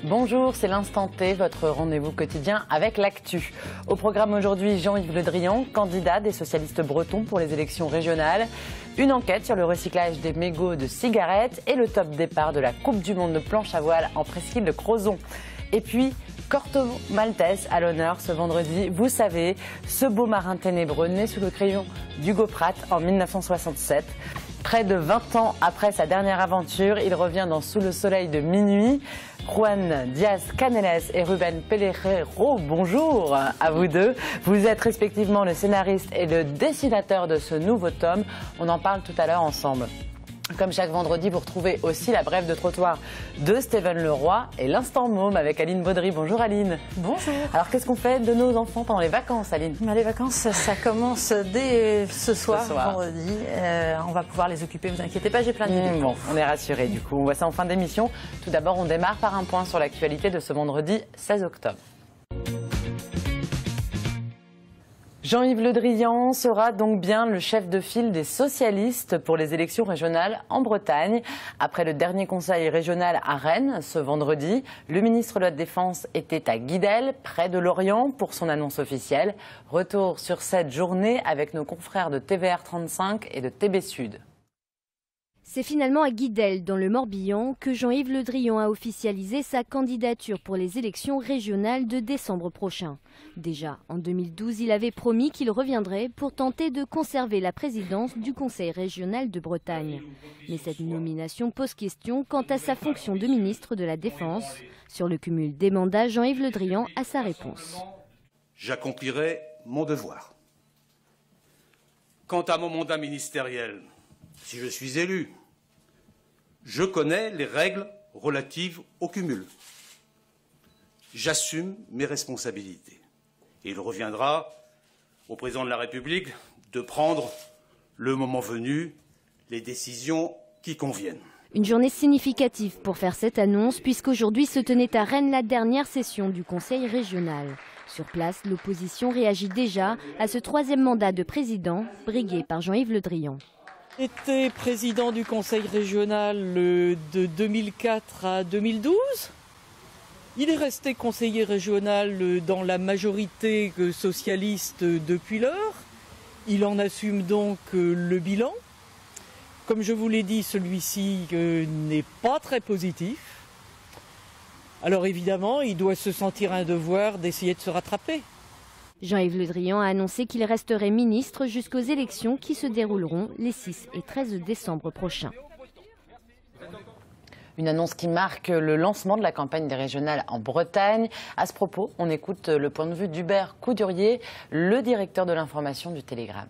Bonjour, c'est l'Instant T, votre rendez-vous quotidien avec l'actu. Au programme aujourd'hui, Jean-Yves Le Drian, candidat des socialistes bretons pour les élections régionales. Une enquête sur le recyclage des mégots de cigarettes et le top départ de la Coupe du Monde de planche à voile en presqu'île de Crozon. Et puis, Corto Maltese à l'honneur ce vendredi. Vous savez, ce beau marin ténébreux né sous le crayon d'Hugo Pratt en 1967. Près de 20 ans après sa dernière aventure, il revient dans Sous le soleil de minuit. Juan Diaz-Canelles et Ruben Pellejo, bonjour à vous deux. Vous êtes respectivement le scénariste et le dessinateur de ce nouveau tome. On en parle tout à l'heure ensemble. Comme chaque vendredi, vous retrouvez aussi la brève de trottoir de Steven Leroy et l'Instant Môme avec Aline Baudry. Bonjour Aline. Bonjour. Alors qu'est-ce qu'on fait de nos enfants pendant les vacances, Aline? Les vacances, ça commence dès ce soir. Vendredi. On va pouvoir les occuper, vous inquiétez pas, j'ai plein d'idées. Bon, on est rassurés du coup. On voit ça en fin d'émission. Tout d'abord, on démarre par un point sur l'actualité de ce vendredi 16 octobre. Jean-Yves Le Drian sera donc bien le chef de file des socialistes pour les élections régionales en Bretagne. Après le dernier conseil régional à Rennes ce vendredi, le ministre de la Défense était à Guidel, près de Lorient, pour son annonce officielle. Retour sur cette journée avec nos confrères de TVR 35 et de TB Sud. C'est finalement à Guidel, dans le Morbihan, que Jean-Yves Le Drian a officialisé sa candidature pour les élections régionales de décembre prochain. Déjà, en 2012, il avait promis qu'il reviendrait pour tenter de conserver la présidence du Conseil régional de Bretagne. Mais cette nomination pose question quant à sa fonction de ministre de la Défense. Sur le cumul des mandats, Jean-Yves Le Drian a sa réponse. J'accomplirai mon devoir. Quant à mon mandat ministériel, si je suis élu, je connais les règles relatives au cumul. J'assume mes responsabilités. Et il reviendra au président de la République de prendre, le moment venu, les décisions qui conviennent. Une journée significative pour faire cette annonce, puisqu'aujourd'hui se tenait à Rennes la dernière session du Conseil régional. Sur place, l'opposition réagit déjà à ce troisième mandat de président, brigué par Jean-Yves Le Drian. J'étais président du Conseil régional de 2004 à 2012. Il est resté conseiller régional dans la majorité socialiste depuis lors. Il en assume donc le bilan. Comme je vous l'ai dit, celui-ci n'est pas très positif. Alors évidemment, il doit se sentir un devoir d'essayer de se rattraper. Jean-Yves Le Drian a annoncé qu'il resterait ministre jusqu'aux élections qui se dérouleront les 6 et 13 décembre prochains. Une annonce qui marque le lancement de la campagne des régionales en Bretagne. À ce propos, on écoute le point de vue d'Hubert Coudurier, le directeur de l'information du Télégramme.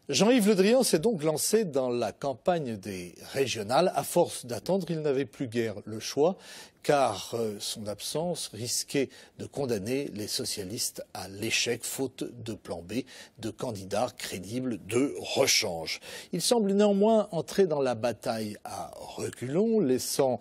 Jean-Yves Le Drian s'est donc lancé dans la campagne des régionales. À force d'attendre, il n'avait plus guère le choix, car son absence risquait de condamner les socialistes à l'échec, faute de plan B, de candidats crédibles de rechange. Il semble néanmoins entrer dans la bataille à reculons, laissant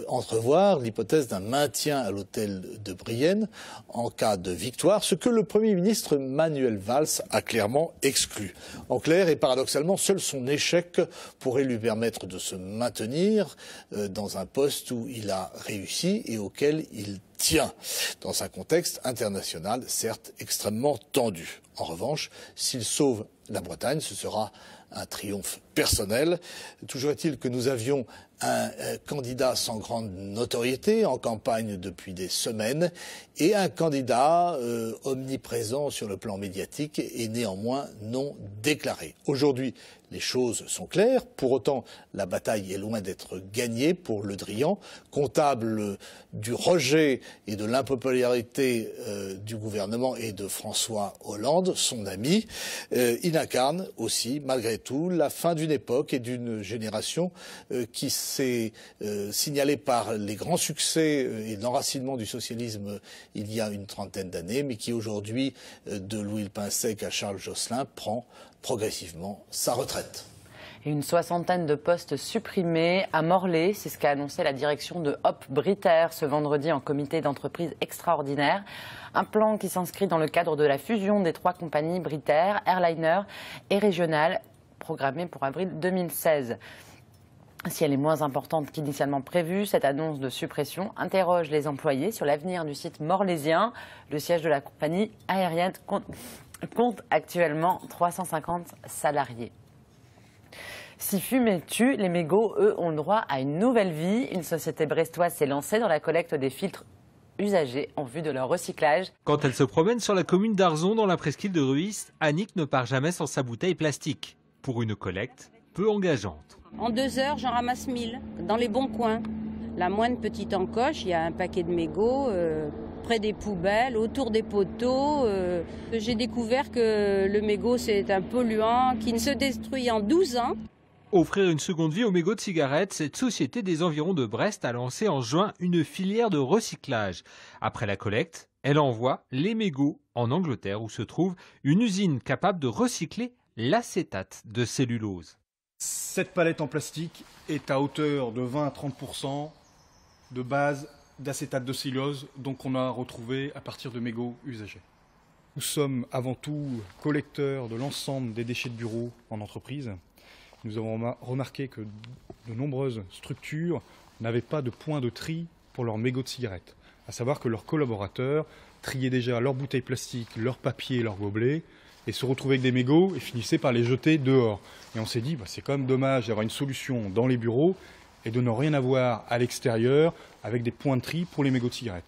entrevoir l'hypothèse d'un maintien à l'hôtel de Brienne en cas de victoire, ce que le Premier ministre Manuel Valls a clairement exclu. En clair et paradoxalement, seul son échec pourrait lui permettre de se maintenir dans un poste où il a réussi et auquel il tient, dans un contexte international certes extrêmement tendu. En revanche, s'il sauve la Bretagne, ce sera un triomphe personnel. Toujours est-il que nous avions un candidat sans grande notoriété en campagne depuis des semaines et un candidat omniprésent sur le plan médiatique et néanmoins non déclaré. Aujourd'hui, les choses sont claires. Pour autant, la bataille est loin d'être gagnée pour Le Drian, comptable du rejet et de l'impopularité du gouvernement et de François Hollande, son ami. Il incarne aussi, malgré tout, la fin d'une époque et d'une génération qui s'est signalée par les grands succès et l'enracinement du socialisme il y a une trentaine d'années, mais qui aujourd'hui, de Louis le Pinsec à Charles Josselin, prend progressivement sa retraite. Et une soixantaine de postes supprimés à Morlaix, c'est ce qu'a annoncé la direction de Hop Britair ce vendredi en comité d'entreprise extraordinaire. Un plan qui s'inscrit dans le cadre de la fusion des 3 compagnies Britair, Airliner et Régional, programmée pour avril 2016. Si elle est moins importante qu'initialement prévu, cette annonce de suppression interroge les employés sur l'avenir du site morlaisien. Le siège de la compagnie aérienne compte actuellement 350 salariés. Si fumer tue, les mégots, eux, ont le droit à une nouvelle vie. Une société brestoise s'est lancée dans la collecte des filtres usagés en vue de leur recyclage. Quand elle se promène sur la commune d'Arzon dans la presqu'île de Ruisse, Annick ne part jamais sans sa bouteille plastique. Pour une collecte peu engageante. En 2 heures, j'en ramasse 1000 dans les bons coins. La moindre petite encoche, il y a un paquet de mégots près des poubelles, autour des poteaux. J'ai découvert que le mégot, c'est un polluant qui ne se détruit en 12 ans. Offrir une seconde vie aux mégots de cigarettes, cette société des environs de Brest a lancé en juin une filière de recyclage. Après la collecte, elle envoie les mégots en Angleterre où se trouve une usine capable de recycler l'acétate de cellulose. Cette palette en plastique est à hauteur de 20 à 30% de base d'acétate de cellulose, donc on a retrouvé à partir de mégots usagés. Nous sommes avant tout collecteurs de l'ensemble des déchets de bureau en entreprise. Nous avons remarqué que de nombreuses structures n'avaient pas de point de tri pour leurs mégots de cigarettes. À savoir que leurs collaborateurs triaient déjà leurs bouteilles plastiques, leurs papiers, leurs gobelets, et se retrouvaient avec des mégots et finissaient par les jeter dehors. Et on s'est dit, c'est quand même dommage d'avoir une solution dans les bureaux et de ne rien avoir à l'extérieur avec des points de tri pour les mégots de cigarettes.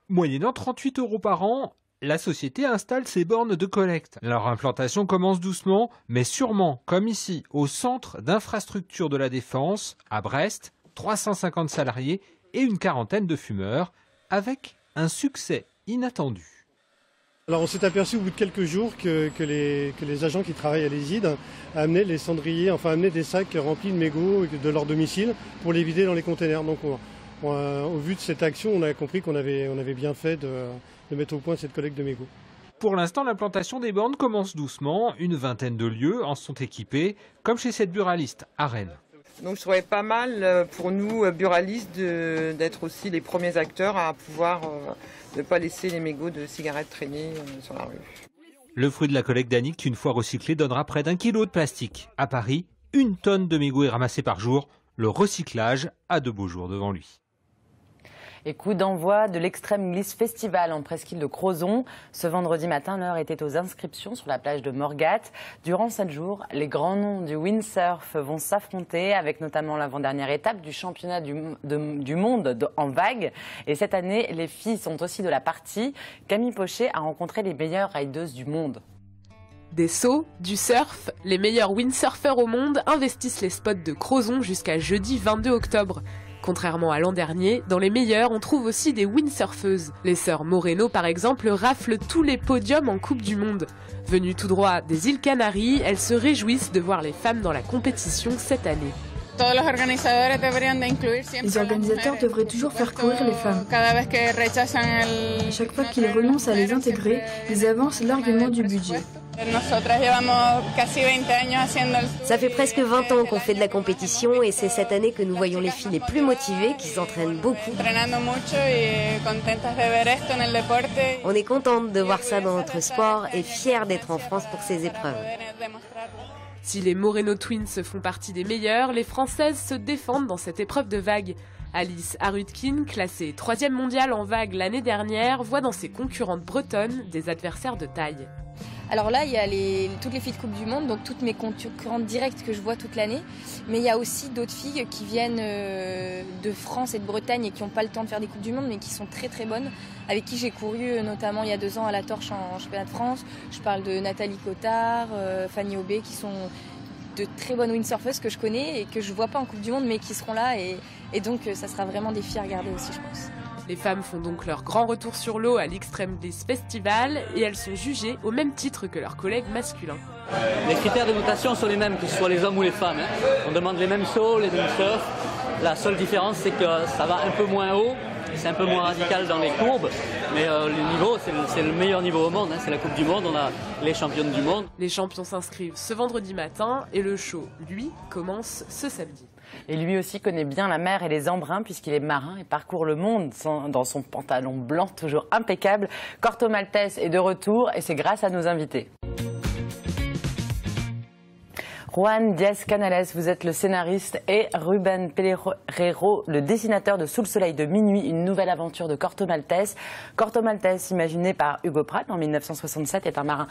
Moyennant 38 € par an, la société installe ses bornes de collecte. Leur implantation commence doucement, mais sûrement, comme ici, au centre d'infrastructures de la Défense, à Brest, 350 salariés et une quarantaine de fumeurs, avec un succès inattendu. Alors on s'est aperçu au bout de quelques jours que les agents qui travaillent à l'ESID amenaient les cendriers, enfin amenaient des sacs remplis de mégots de leur domicile pour les vider dans les containers. Donc au vu de cette action, on a compris qu'on avait bien fait de mettre au point cette collecte de mégots. Pour l'instant, l'implantation des bornes commence doucement. Une vingtaine de lieux en sont équipés, comme chez cette buraliste à Rennes. Donc je trouvais pas mal pour nous, buralistes, d'être aussi les premiers acteurs à pouvoir ne pas laisser les mégots de cigarettes traîner sur la rue. Le fruit de la collecte d'Annick, une fois recyclé, donnera près d'1 kilo de plastique. À Paris, 1 tonne de mégots est ramassée par jour. Le recyclage a de beaux jours devant lui. Et coup d'envoi de l'Extreme Glisse Festival en presqu'île de Crozon. Ce vendredi matin, l'heure était aux inscriptions sur la plage de Morgat. Durant 7 jours, les grands noms du windsurf vont s'affronter avec notamment l'avant-dernière étape du championnat du monde en vague. Et cette année, les filles sont aussi de la partie. Camille Pochet a rencontré les meilleures rideuses du monde. Des sauts, du surf, les meilleurs windsurfers au monde investissent les spots de Crozon jusqu'à jeudi 22 octobre. Contrairement à l'an dernier, dans les meilleurs, on trouve aussi des windsurfeuses. Les sœurs Moreno, par exemple, raflent tous les podiums en Coupe du Monde. Venues tout droit des îles Canaries, elles se réjouissent de voir les femmes dans la compétition cette année. Les organisateurs devraient toujours faire courir les femmes. À chaque fois qu'ils renoncent à les intégrer, ils avancent l'argument du budget. Ça fait presque 20 ans qu'on fait de la compétition et c'est cette année que nous voyons les filles les plus motivées, qui s'entraînent beaucoup. On est contente de voir ça dans notre sport et fière d'être en France pour ces épreuves. Si les Moreno Twins font partie des meilleures, les Françaises se défendent dans cette épreuve de vague. Alice Harutkin, classée 3e mondiale en vague l'année dernière, voit dans ses concurrentes bretonnes des adversaires de taille. Alors là, il y a toutes les filles de Coupe du Monde, donc toutes mes concurrentes directes que je vois toute l'année. Mais il y a aussi d'autres filles qui viennent de France et de Bretagne et qui n'ont pas le temps de faire des Coupes du Monde, mais qui sont très très bonnes, avec qui j'ai couru notamment il y a 2 ans à la Torche en championnat de France. Je parle de Nathalie Cotard, Fanny Aubé, qui sont de très bonnes windsurfeuses que je connais et que je ne vois pas en Coupe du Monde, mais qui seront là. Et donc ça sera vraiment des filles à regarder aussi, je pense. Les femmes font donc leur grand retour sur l'eau à l'Extreme Glisse Festival et elles sont jugées au même titre que leurs collègues masculins. Les critères de notation sont les mêmes, que ce soit les hommes ou les femmes. On demande les mêmes sauts, les mêmes surfs. La seule différence, c'est que ça va un peu moins haut, c'est un peu moins radical dans les courbes, mais le niveau, c'est le meilleur niveau au monde. C'est la Coupe du Monde, on a les championnes du monde. Les champions s'inscrivent ce vendredi matin et le show, lui, commence ce samedi. Et lui aussi connaît bien la mer et les embruns puisqu'il est marin et parcourt le monde dans son pantalon blanc toujours impeccable. Corto Maltese est de retour et c'est grâce à nos invités. Juan Diaz-Canales, vous êtes le scénariste, et Rubén Pereiro, le dessinateur de Sous le soleil de minuit, une nouvelle aventure de Corto Maltese. Corto Maltese, imaginé par Hugo Pratt en 1967, est un marin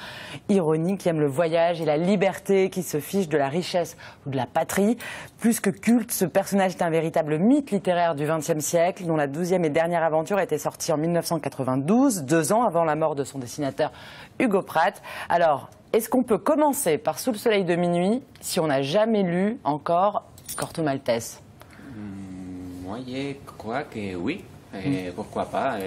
ironique qui aime le voyage et la liberté, qui se fiche de la richesse ou de la patrie. Plus que culte, ce personnage est un véritable mythe littéraire du XXe siècle, dont la 12e et dernière aventure était sortie en 1992, 2 ans avant la mort de son dessinateur Hugo Pratt. Alors, est-ce qu'on peut commencer par Sous le soleil de minuit si on n'a jamais lu encore Corto Maltese? Moi, je crois que oui. Pourquoi pas?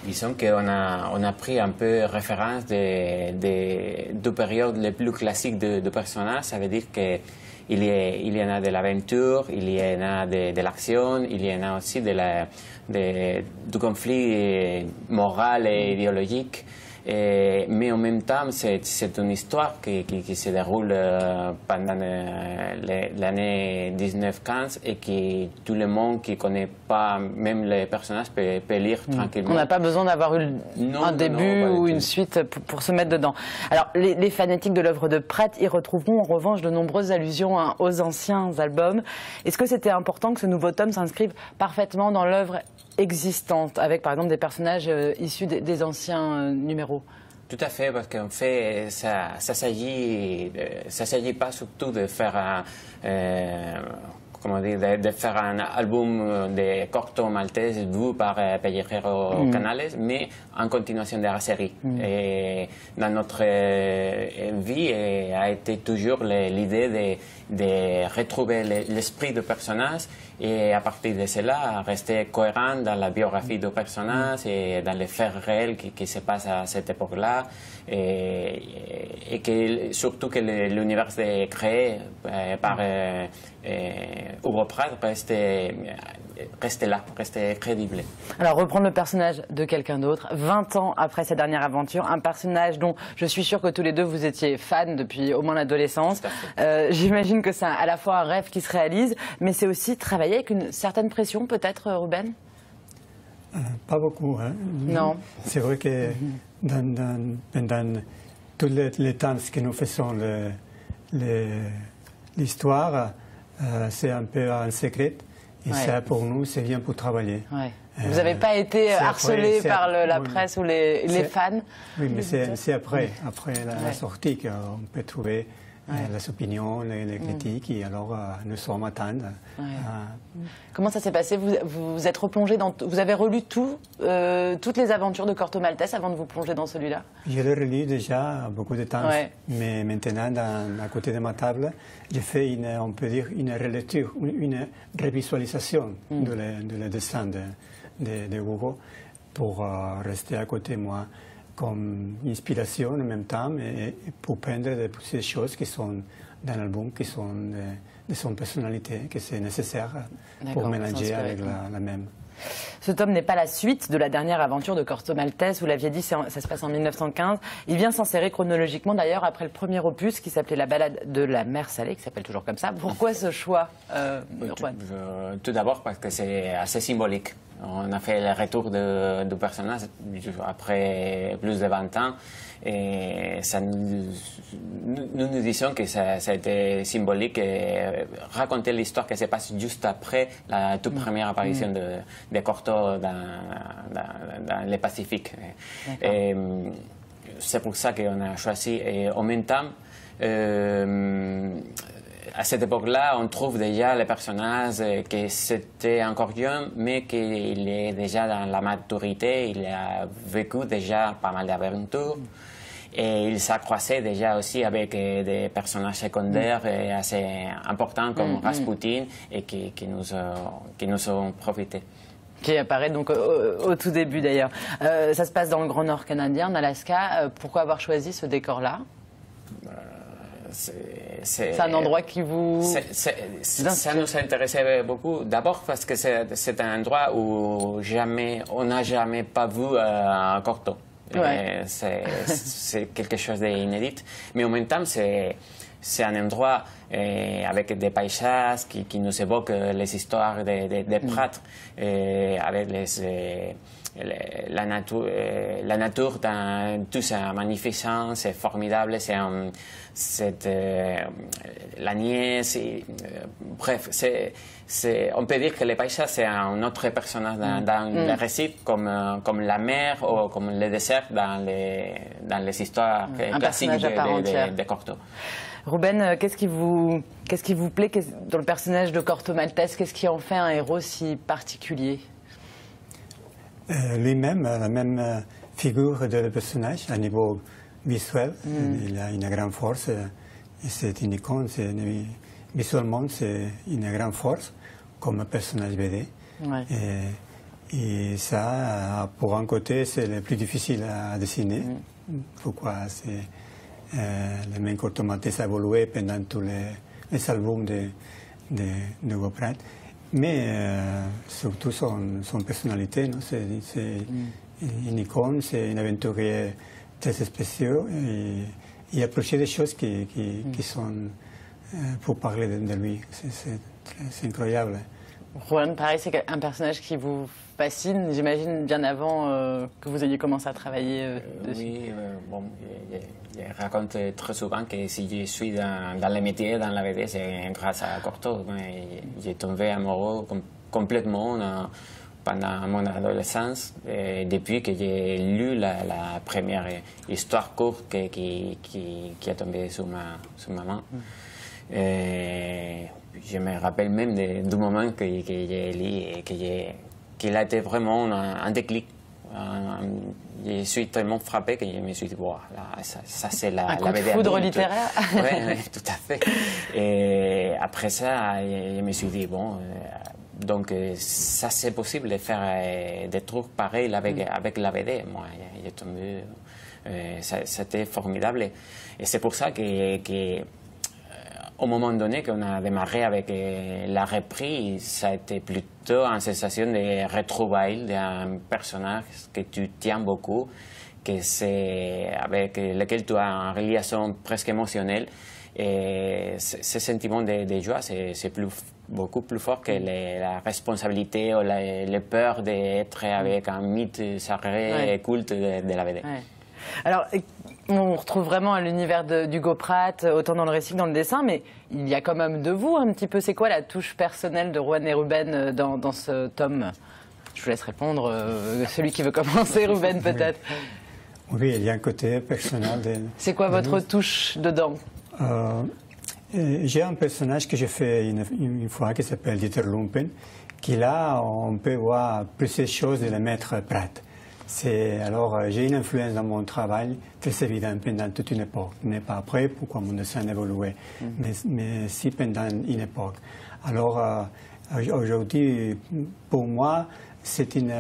Disons qu'on a pris un peu référence de périodes les plus classiques de personnages. Ça veut dire qu'il y en a de l'aventure, il y en a de l'action, il y en a aussi du conflit moral et idéologique. Mais en même temps, c'est une histoire qui se déroule pendant l'année 1915 et que tout le monde qui ne connaît pas, même les personnages, peut lire tranquillement. On n'a pas besoin d'avoir eu un début ou une suite pour se mettre dedans. Alors, les fanatiques de l'œuvre de Pratt y retrouveront en revanche de nombreuses allusions aux anciens albums. Est-ce que c'était important que ce nouveau tome s'inscrive parfaitement dans l'œuvre existante, avec par exemple des personnages issus des anciens numéros? Tout à fait, parce qu'en fait, ça s'agit pas surtout de faire de faire un album de Corto Maltese vu par Pereiro Canales, mais en continuation de la série. Et dans notre vie, a été toujours l'idée de retrouver l'esprit du personnage et à partir de cela, rester cohérent dans la biographie du personnage et dans les faits réels qui se passent à cette époque-là. Et surtout que l'univers créé par Hugo Pratt reste là, reste crédible. Alors, reprendre le personnage de quelqu'un d'autre, 20 ans après sa dernière aventure, un personnage dont je suis sûre que tous les deux vous étiez fans depuis au moins l'adolescence. J'imagine que c'est à la fois un rêve qui se réalise, mais c'est aussi travailler avec une certaine pression, peut-être, Rubén? Pas beaucoup. Hein. Non. C'est vrai que pendant tous les temps que nous faisons l'histoire, c'est un peu un secret. Et ça, pour nous, c'est bien pour travailler. Ouais. Vous n'avez pas été harcelé par la presse ou les fans? Oui, mais c'est après la sortie qu'on peut trouver les opinions, les critiques, et alors nous sommes attendus. Comment ça s'est passé? Vous êtes replongé dans... Vous avez relu toutes les aventures de Corto Maltese avant de vous plonger dans celui-là? Je l'ai relu déjà beaucoup de temps, mais maintenant, à côté de ma table, j'ai fait, on peut dire, une relecture, une revisualisation de dessin de Hugo pour rester à côté de moi comme inspiration en même temps et pour peindre ces choses qui sont dans l'album, qui sont de son personnalité, que c'est nécessaire pour mélanger avec la même. Ce tome n'est pas la suite de la dernière aventure de Corto Maltese, vous l'aviez dit, ça se passe en 1915. Il vient s'insérer chronologiquement d'ailleurs après le premier opus qui s'appelait La balade de la mer salée, qui s'appelle toujours comme ça. Pourquoi ce choix, Juan? Tout d'abord parce que c'est assez symbolique. On a fait le retour du personnage après plus de 20 ans et ça nous disons que ça a été symbolique et raconter l'histoire qui se passe juste après la toute première apparition de Corto dans le Pacifique. C'est pour ça qu'on a choisi. Et en même temps, à cette époque-là, on trouve déjà les personnages qui c'était encore jeune, mais qu'il est déjà dans la maturité, il a vécu déjà pas mal d'aventures. Et il s'accroissait déjà aussi avec des personnages secondaires assez importants comme Rasputin et qui nous ont profité. Qui apparaît donc au tout début d'ailleurs. Ça se passe dans le Grand Nord canadien, en Alaska. Pourquoi avoir choisi ce décor-là? C'est un endroit qui vous... Ça nous intéressait beaucoup. D'abord parce que c'est un endroit où on n'a jamais pas vu Corto. C'est quelque chose d'inédit. Mais en même temps, c'est un endroit avec des paysages qui nous évoquent les histoires des prêtres, avec la nature dans tout ça magnificent, c'est formidable, la nièce, bref, on peut dire que les paysages c'est un autre personnage dans le récit, comme la mer ou comme le désert dans les histoires classiques de Corto. Ruben, qu'est-ce qui vous plaît dans le personnage de Corto Maltese? Qu'est-ce qui en fait un héros si particulier? Lui-même, la même figure de le personnage à niveau visuel, il a une grande force, et c'est une icône, visuellement c'est une grande force comme personnage BD. Ouais. Et ça, pour un côté, c'est le plus difficile à dessiner. Pourquoi? C'est le même Corto Maltese a évolué pendant tous les albums de Hugo Pratt. Mais surtout son personnalité, c'est une icône, c'est un aventurier très spécial et il approchait des choses qui sont pour parler de lui. C'est incroyable. Juan, pareil, c'est un personnage qui vous fascine, j'imagine, bien avant que vous ayez commencé à travailler dessus. Oui, bon, je raconte très souvent que si je suis dans le métier, dans la BD, c'est grâce à Corto. J'ai tombé amoureux complètement pendant mon adolescence, depuis que j'ai lu la première histoire courte qui a tombé sur ma main. Je me rappelle même du moment que j'ai lu et qu'il a été vraiment un déclic. Je suis tellement frappé que je me suis dit, voilà, ça c'est la BD. Un coup de foudre littéraire. Oui, tout à fait. Et après ça, je me suis dit, bon, donc ça c'est possible de faire des trucs pareils avec la BD. Moi, j'ai tombé, c'était formidable. Et c'est pour ça que au moment donné qu'on a démarré avec la reprise, ça a été plutôt une sensation de retrouvailles d'un personnage que tu tiens beaucoup, avec lequel tu as une relation presque émotionnelle. Et ce sentiment de joie, c'est beaucoup plus fort que la responsabilité ou la peur d'être avec un mythe sacré et culte de la BD. Ouais. Alors, on retrouve vraiment l'univers d'Hugo Pratt, autant dans le récit que dans le dessin, mais il y a quand même de vous un petit peu. C'est quoi la touche personnelle de Juan et Ruben dans ce tome? Je vous laisse répondre, celui qui veut commencer, Ruben peut-être. Oui, il y a un côté personnel. C'est quoi votre touche dedans? J'ai un personnage que j'ai fait une fois qui s'appelle Dieter Lumpen, qui là, on peut voir plusieurs choses de le maître Pratt. Alors, j'ai une influence dans mon travail très évidente pendant toute une époque. Mais pas après, pourquoi mon dessin a évolué, mais si pendant une époque. Alors, aujourd'hui, pour moi, c'est une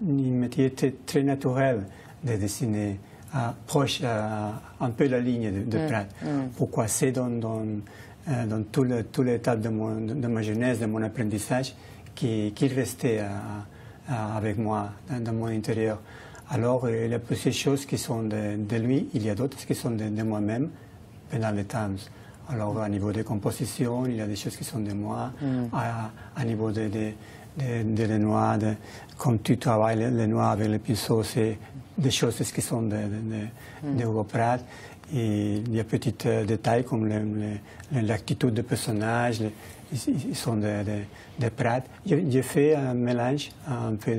métier très naturel de dessiner proche un peu la ligne de Pratt. Pourquoi c'est dans toute l'étape de ma jeunesse, de mon apprentissage, qu'il restait avec moi, dans mon intérieur. Alors, il y a plusieurs choses qui sont de lui, il y a d'autres qui sont de moi-même pendant le temps. Alors, à niveau de composition, il y a des choses qui sont de moi, à niveau de les noix, comme tu travailles les noix avec le pinceau, c'est des choses qui sont de Hugo Pratt. Et il y a petits détails comme l'attitude des personnages, ils sont de Pratt. J'ai fait un mélange un peu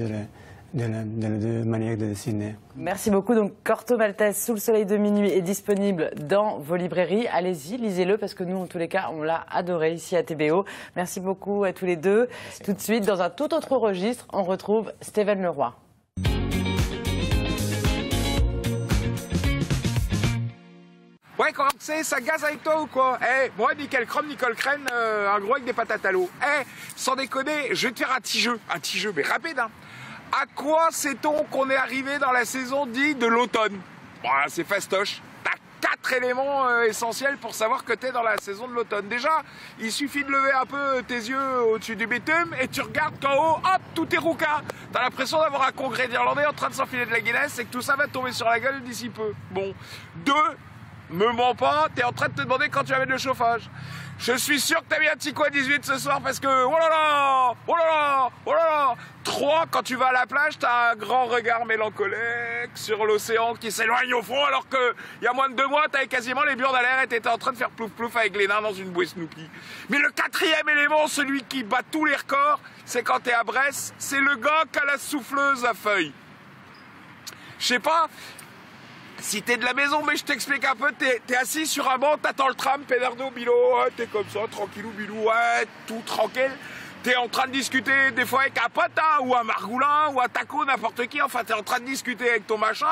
de manière de dessiner. Merci beaucoup. Donc, Corto Maltese, Sous le soleil de minuit est disponible dans vos librairies. Allez-y, lisez-le parce que nous, en tous les cas, on l'a adoré ici à TBO. Merci beaucoup à tous les deux. Merci. Tout de suite, dans un tout autre registre, on retrouve Stéphane Leroy. Ouais, comment c'est, ça gaze avec toi ou quoi? Moi, nickel chrome, nickel crème, un gros avec des patates à l'eau. Sans déconner, je vais te faire un petit jeu, mais rapide, hein. À quoi sait-on qu'on est arrivé dans la saison dite de l'automne? C'est fastoche. T'as 4 éléments essentiels pour savoir que t'es dans la saison de l'automne. Déjà, il suffit de lever un peu tes yeux au-dessus du bitume et tu regardes qu'en haut, hop, tout est rouquin. T'as l'impression d'avoir un congrès d'Irlandais en train de s'enfiler de la Guinness et que tout ça va te tomber sur la gueule d'ici peu. Bon. 2. Me mens pas, t'es en train de te demander quand tu vas mettre le chauffage. Je suis sûr que t'as mis un petit coup à 18 ce soir parce que, oh là là, oh là là, oh là là. 3, quand tu vas à la plage, t'as un grand regard mélancolique sur l'océan qui s'éloigne au fond alors que, il y a moins de 2 mois, t'avais quasiment les burnes à l'air et t'étais en train de faire plouf plouf avec les nains dans une bouée Snoopy. Mais le 4e élément, celui qui bat tous les records, c'est quand t'es à Brest, c'est le gars qui a la souffleuse à feuilles. Je sais pas si t'es de la maison, mais je t'explique un peu, t'es assis sur un banc, t'attends le tram, pédardo, bilot, ouais, t'es comme ça, tranquillou, bilou, ouais, tout tranquille. T'es en train de discuter des fois avec un pote, hein, ou un margoulin, ou un taco, n'importe qui, enfin t'es en train de discuter avec ton machin,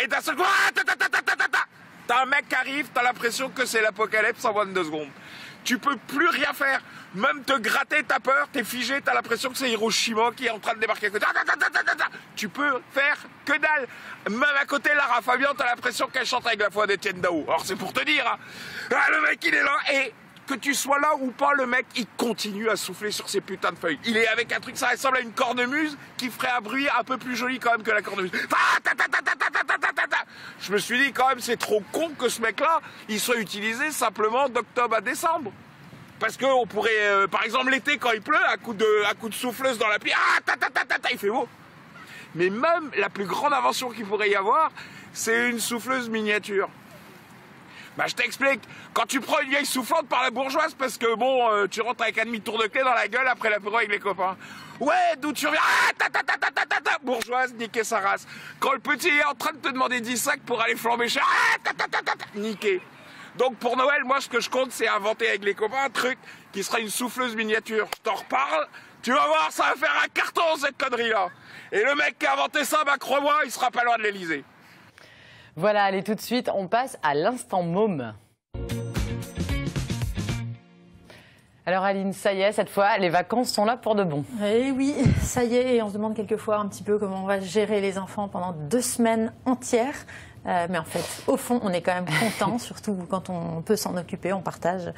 et d'un seul coup, t'as un mec qui arrive, t'as l'impression que c'est l'apocalypse en 22 secondes. Tu peux plus rien faire, même te gratter, t'as peur, t'es figé, t'as l'impression que c'est Hiroshima qui est en train de débarquer à côté. Tu peux faire que dalle. Même à côté, Lara Fabian, t'as l'impression qu'elle chante avec la voix d'Étienne Dao. Alors c'est pour te dire, hein. Ah, le mec il est là, et que tu sois là ou pas, le mec il continue à souffler sur ses putains de feuilles. Il est avec un truc, ça ressemble à une cornemuse qui ferait un bruit un peu plus joli quand même que la cornemuse. Je me suis dit quand même c'est trop con que ce mec là il soit utilisé simplement d'octobre à décembre. Parce qu'on pourrait, par exemple l'été quand il pleut, à coup de souffleuse dans la pluie, il fait beau. Mais même la plus grande invention qu'il pourrait y avoir, c'est une souffleuse miniature. Bah je t'explique, quand tu prends une vieille soufflante par la bourgeoise, parce que bon, tu rentres avec un demi-tour de clé dans la gueule après l'apéro avec les copains. Ouais, d'où tu reviens? Bourgeoise, niquer sa race. Quand le petit est en train de te demander 10 sacs pour aller flamber cher, niquer. Donc pour Noël, moi ce que je compte, c'est inventer avec les copains un truc qui sera une souffleuse miniature. Je t'en reparle, tu vas voir, ça va faire un carton cette connerie-là. Et le mec qui a inventé ça, bah crois-moi, il sera pas loin de l'Elysée. Voilà, allez tout de suite, on passe à l'instant môme. Alors Aline, ça y est, cette fois, les vacances sont là pour de bon. Eh oui, ça y est, et on se demande quelquefois un petit peu comment on va gérer les enfants pendant 2 semaines entières. Mais en fait, au fond, on est quand même content, surtout quand on peut s'en occuper, on partage.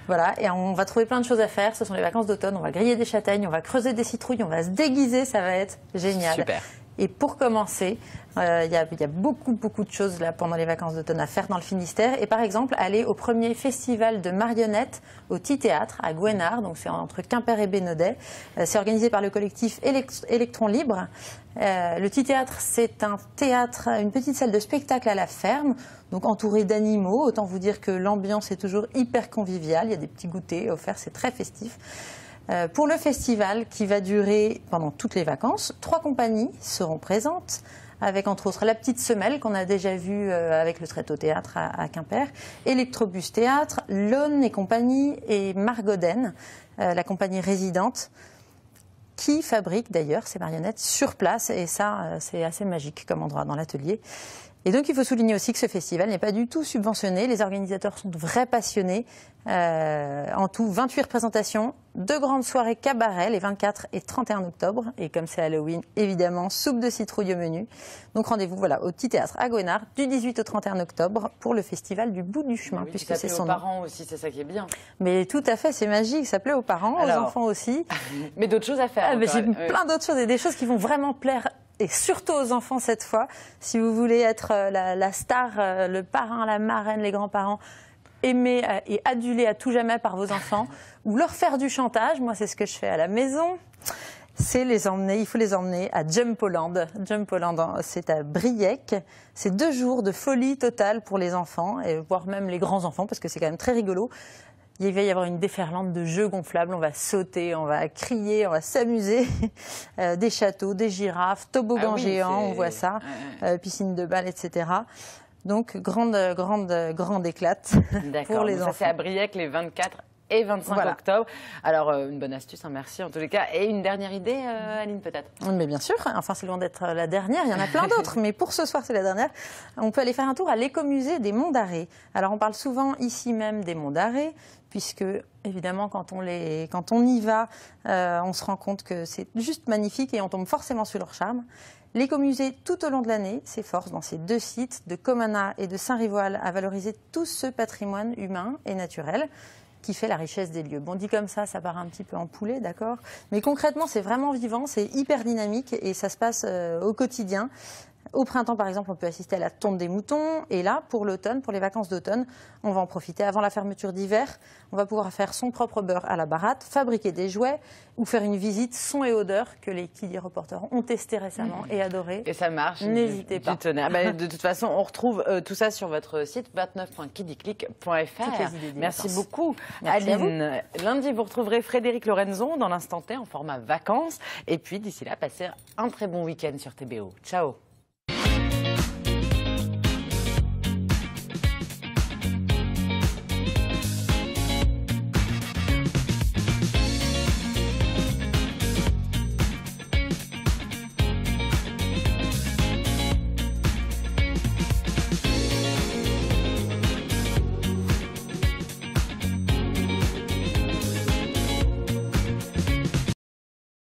Voilà, et on va trouver plein de choses à faire. Ce sont les vacances d'automne, on va griller des châtaignes, on va creuser des citrouilles, on va se déguiser, ça va être génial. Super. Et pour commencer, il y a beaucoup de choses là pendant les vacances d'automne à faire dans le Finistère. Et par exemple, aller au premier festival de marionnettes au Petit Théâtre à Gouesnard, donc c'est entre Quimper et Bénodet. C'est organisé par le collectif Électron Libre. Le Petit Théâtre, c'est un théâtre, une petite salle de spectacle à la ferme, donc entourée d'animaux. Autant vous dire que l'ambiance est toujours hyper conviviale. Il y a des petits goûters offerts, c'est très festif. Pour le festival qui va durer pendant toutes les vacances, 3 compagnies seront présentes, avec entre autres la Petite Semelle qu'on a déjà vue avec le Tréteau Théâtre à Quimper, Electrobus Théâtre, Lone et compagnie et Margoden, la compagnie résidente, qui fabrique d'ailleurs ces marionnettes sur place, et ça c'est assez magique comme endroit dans l'atelier. Et donc il faut souligner aussi que ce festival n'est pas du tout subventionné, les organisateurs sont de vrais passionnés. En tout, 28 représentations, 2 grandes soirées cabaret les 24 et 31 octobre. Et comme c'est Halloween, évidemment, soupe de citrouille au menu. Donc rendez-vous voilà, au Petit Théâtre à Gouesnard du 18 au 31 octobre pour le festival du bout du chemin. Oui, puisque c'est son aux parents aussi, c'est ça qui est bien. Mais tout à fait, c'est magique, ça plaît aux parents, aux enfants aussi. Mais d'autres choses à faire. Mais j'ai plein d'autres choses et des choses qui vont vraiment plaire. Et surtout aux enfants cette fois, si vous voulez être la star, le parrain, la marraine, les grands-parents, aimés et adulés à tout jamais par vos enfants, ou leur faire du chantage, moi c'est ce que je fais à la maison, c'est les emmener, il faut les emmener à Jumpoland. Jumpoland, c'est à Briec. C'est 2 jours de folie totale pour les enfants, et voire même les grands-enfants, parce que c'est quand même très rigolo. Il va y avoir une déferlante de jeux gonflables, on va sauter, on va crier, on va s'amuser. Des châteaux, des girafes, toboggans géants, on voit ça, piscine de balles, etc. Donc, grande éclate pour les enfants. Ça, c'est à Briec les 24 et 25 octobre. Alors, une bonne astuce, hein, merci en tous les cas. Et une dernière idée, Aline, peut-être? Mais bien sûr, enfin c'est loin d'être la dernière, il y en a plein d'autres, mais pour ce soir c'est la dernière. On peut aller faire un tour à l'écomusée des Monts d'Arrée. Alors on parle souvent ici même des Monts d'Arrée, puisque évidemment quand on y va, on se rend compte que c'est juste magnifique et on tombe forcément sur leur charme. L'écomusée, tout au long de l'année, s'efforce dans ces 2 sites de Comana et de Saint-Rivoal à valoriser tout ce patrimoine humain et naturel qui fait la richesse des lieux. Bon, dit comme ça part un petit peu en poulet, d'accord? Mais concrètement, c'est vraiment vivant, c'est hyper dynamique et ça se passe au quotidien. Au printemps, par exemple, on peut assister à la tonte des moutons. Et là, pour l'automne, pour les vacances d'automne, on va en profiter avant la fermeture d'hiver. On va pouvoir faire son propre beurre à la baratte, fabriquer des jouets ou faire une visite son et odeur que les Kiddy reporters ont testé récemment et adoré. Et ça marche. N'hésitez pas. De toute façon, on retrouve tout ça sur votre site 29.kiddyclick.fr. Merci beaucoup, Aline. Lundi, vous retrouverez Frédéric Lorenzon dans l'instant T en format vacances. Et puis, d'ici là, passez un très bon week-end sur TBO. Ciao.